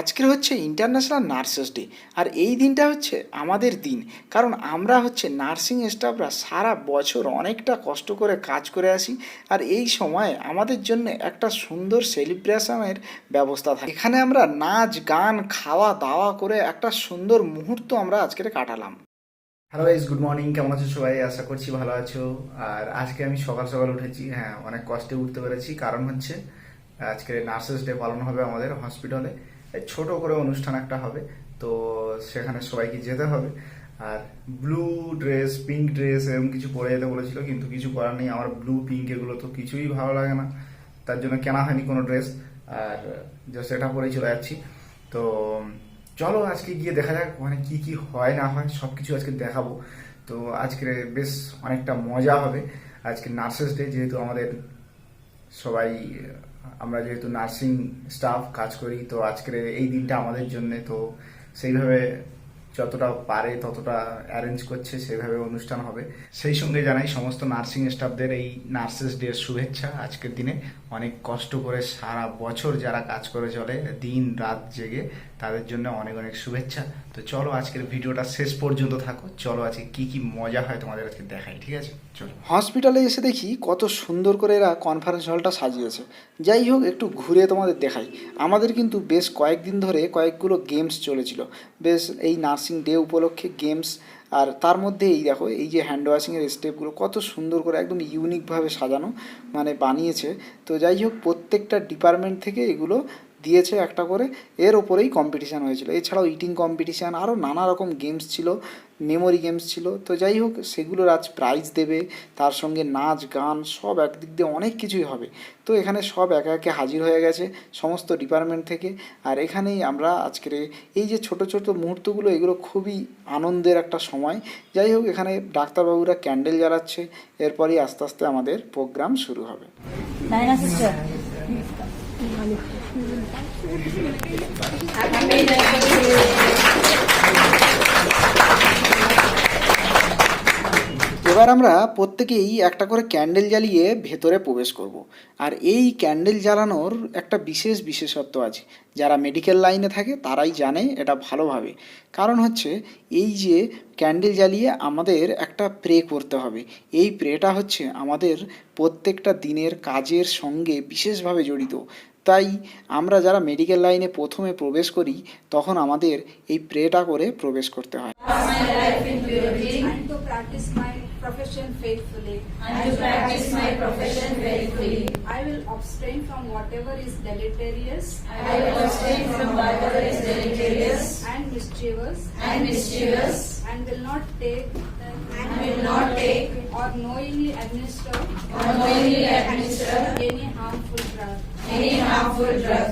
আজকের হচ্ছে international nurses day. আর এই দিনটা হচ্ছে আমাদের দিন, কারণ আমরা হচ্ছে নার্সিং স্টাফরা সারা বছর অনেকটা কষ্ট করে কাজ করে আসি। আর এই সময় আমাদের জন্য একটা সুন্দর সেলিব্রেশনের ব্যবস্থা থাকে। এখানে আমরা নাচ গান খাওয়া দাওয়া করে একটা সুন্দর মুহূর্ত আমরা আজকের কাটালাম। Hello guys, good morning. কেমন আছো সবাই? আশা করছি ভালো আছো। আর আজকে আমি সকাল সকাল উঠেছি। হ্যাঁ, অনেক কষ্টে উঠতে পেরেছি, কারণ হচ্ছে আজকে নার্সেস ডে পালন হবে আমাদের হসপিটালে। ছোট করে অনুষ্ঠান একটা হবে, তো সেখানে সবাইকে যেতে হবে। আর ব্লু ড্রেস, পিঙ্ক ড্রেস এরকম কিছু পরে যেতে বলেছিল, কিন্তু কিছু করার নেই। আমার ব্লু পিঙ্ক এগুলো তো কিছুই ভালো লাগে না, তার জন্য কেনা হয়নি কোনো ড্রেস। আর জাস্ট এটা পরেই চলে যাচ্ছি। তো চলো আজকে গিয়ে দেখা যাক মানে কি কি হয় না হয়, সব কিছু আজকে দেখাবো। তো আজকে বেশ অনেকটা মজা হবে। আজকে নার্সেস ডে, যেহেতু আমাদের সবাই আমরা যেহেতু নার্সিং স্টাফ কাজ করি, তো আজকের এই দিনটা আমাদের জন্য। তো সেইভাবে যতটা পারে ততটা অ্যারেঞ্জ করছে, সেভাবে অনুষ্ঠান হবে। সেই সঙ্গে জানাই সমস্ত নার্সিং স্টাফদের এই নার্সেস ডে শুভেচ্ছা। আজকের দিনে অনেক কষ্ট করে সারা বছর যারা কাজ করে চলে দিন রাত জেগে, তাদের জন্য অনেক অনেক শুভেচ্ছা। তো চলো আজকের ভিডিওটা শেষ পর্যন্ত থাকো। চলো আজকে কি কি মজা হয় তোমাদের আজকে দেখাই, ঠিক আছে? চলো। হসপিটালে এসে দেখি কত সুন্দর করে এরা কনফারেন্স হলটা সাজিয়েছে। যাই হোক, একটু ঘুরে তোমাদের দেখাই। আমাদের কিন্তু বেশ কয়েকদিন ধরে কয়েকগুলো গেমস চলেছিল, বেশ এই নার্সিং ডে উপলক্ষে গেমস। আর তার মধ্যে এই দেখো, এই যে হ্যান্ড ওয়াশিংয়ের স্টেপগুলো কত সুন্দর করে একদম ইউনিকভাবে সাজানো, মানে বানিয়েছে। তো যাই হোক, প্রত্যেকটা ডিপার্টমেন্ট থেকে এগুলো দিয়েছে একটা করে। এর ওপরেই কম্পিটিশান হয়েছিল। এছাড়াও ইটিং কম্পিটিশান, আরও নানা রকম গেমস ছিল, মেমোরি গেমস ছিল। তো যাই হোক, সেগুলোর আজ প্রাইজ দেবে, তার সঙ্গে নাচ গান সব একদিক দিয়ে অনেক কিছুই হবে। তো এখানে সব একে একে হাজির হয়ে গেছে সমস্ত ডিপার্টমেন্ট থেকে। আর এখানেই আমরা আজকের এই যে ছোট ছোট মুহূর্তগুলো, এগুলো খুবই আনন্দের একটা সময়। যাই হোক, এখানে ডাক্তারবাবুরা ক্যান্ডেল জ্বালাচ্ছে। এরপরই আস্তে আস্তে আমাদের প্রোগ্রাম শুরু হবে। নাইনা সিস্টার এবার আমরা প্রত্যেকেই একটা করে ক্যান্ডেল জ্বালিয়ে ভেতরে প্রবেশ করব। আর এই ক্যান্ডেল জ্বালানোর একটা বিশেষ বিশেষত্ব আছে। যারা মেডিকেল লাইনে থাকে তারাই জানে এটা ভালোভাবে। কারণ হচ্ছে, এই যে ক্যান্ডেল জ্বালিয়ে আমাদের একটা প্রে করতে হবে। এই প্রেটা হচ্ছে আমাদের প্রত্যেকটা দিনের কাজের সঙ্গে বিশেষভাবে জড়িত। তাই আমরা যারা মেডিকেল লাইনে প্রথমে প্রবেশ করি, তখন আমাদের এই প্রেটা করে প্রবেশ করতে হয়। and to practice my profession faithfully. I will abstain from whatever is deleterious. And mischievous. And will not take or knowingly administer any harmful drug.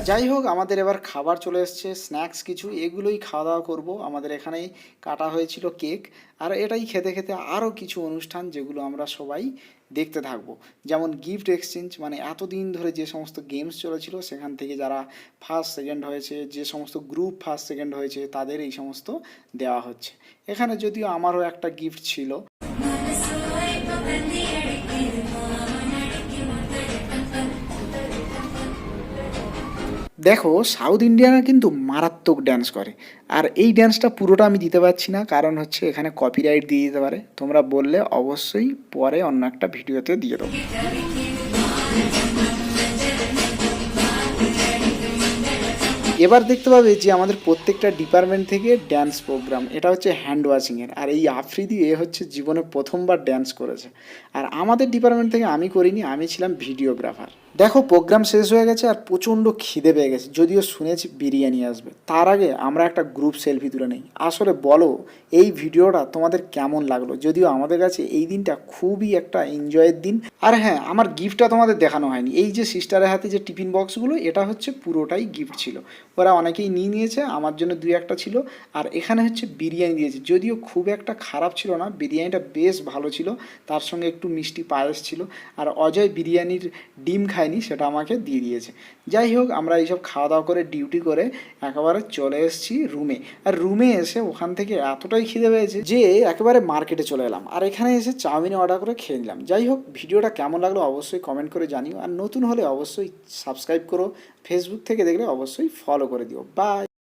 যাই হোক, আমাদের এবার খাবার চলে এসছে, স্ন্যাক্স কিছু, এগুলোই খাওয়া দাওয়া করবো। আমাদের এখানেই কাটা হয়েছিল কেক। আর এটাই খেতে খেতে আরও কিছু অনুষ্ঠান, যেগুলো আমরা সবাই দেখতে থাকবো। যেমন গিফট এক্সচেঞ্জ, মানে এতদিন ধরে যে সমস্ত গেমস চলেছিল সেখান থেকে যারা ফার্স্ট সেকেন্ড হয়েছে, যে সমস্ত গ্রুপ ফার্স্ট সেকেন্ড হয়েছে, তাদের এই সমস্ত দেওয়া হচ্ছে। এখানে যদিও আমারও একটা গিফট ছিল। দেখো, সাউথ ইন্ডিয়ানরা কিন্তু মারাত্মক ড্যান্স করে। আর এই ড্যান্সটা পুরোটা আমি দিতে পারছি না, কারণ হচ্ছে এখানে কপিরাইট দিয়ে দিতে পারে। তোমরা বললে অবশ্যই পরে অন্য একটা ভিডিওতে দিয়ে দেবো। এবার দেখতে পাবে যে আমাদের প্রত্যেকটা ডিপার্টমেন্ট থেকে ড্যান্স প্রোগ্রাম। এটা হচ্ছে হ্যান্ড ওয়াশিংয়ের। আর এই আফ্রিদি এ হচ্ছে জীবনে প্রথমবার ড্যান্স করেছে। আর আমাদের ডিপার্টমেন্ট থেকে আমি করিনি, আমি ছিলাম ভিডিওগ্রাফার। দেখো, প্রোগ্রাম শেষ হয়ে গেছে আর প্রচণ্ড খিদে পেয়ে গেছে, যদিও শুনেছি বিরিয়ানি আসবে। তার আগে আমরা একটা গ্রুপ সেলফি তুলে নিই। আসলে বলো, এই ভিডিওটা তোমাদের কেমন লাগলো? যদিও আমাদের কাছে এই দিনটা খুবই একটা এনজয়ের দিন। আর হ্যাঁ, আমার গিফটটা তোমাদের দেখানো হয়নি। এই যে সিস্টারের হাতে যে টিফিন বক্সগুলো, এটা হচ্ছে পুরোটাই গিফট ছিল। ওরা অনেকেই নিয়ে নিয়েছে, আমার জন্য দুই একটা ছিল। আর এখানে হচ্ছে বিরিয়ানি দিয়েছে, যদিও খুব একটা খারাপ ছিল না, বিরিয়ানিটা বেশ ভালো ছিল। তার সঙ্গে একটু মিষ্টি পায়েস ছিল। আর অজয় বিরিয়ানির ডিম খায়নি, সেটা আমাকে দিয়ে দিয়েছে। যাই হোক, আমরা এইসব খাওয়া দাওয়া করে ডিউটি করে একেবারে চলে এসেছি রুমে। আর রুমে এসে ওখান থেকে এতটাই খিদে পেয়েছে যে একেবারে মার্কেটে চলে এলাম। আর এখানে এসে চাউমিন অর্ডার করে খেয়ে নিলাম। যাই হোক, ভিডিওটা কেমন লাগলো অবশ্যই কমেন্ট করে জানিও। আর নতুন হলে অবশ্যই সাবস্ক্রাইব করো। ফেসবুক থেকে দেখলে অবশ্যই ফলো করে দিও। বাই।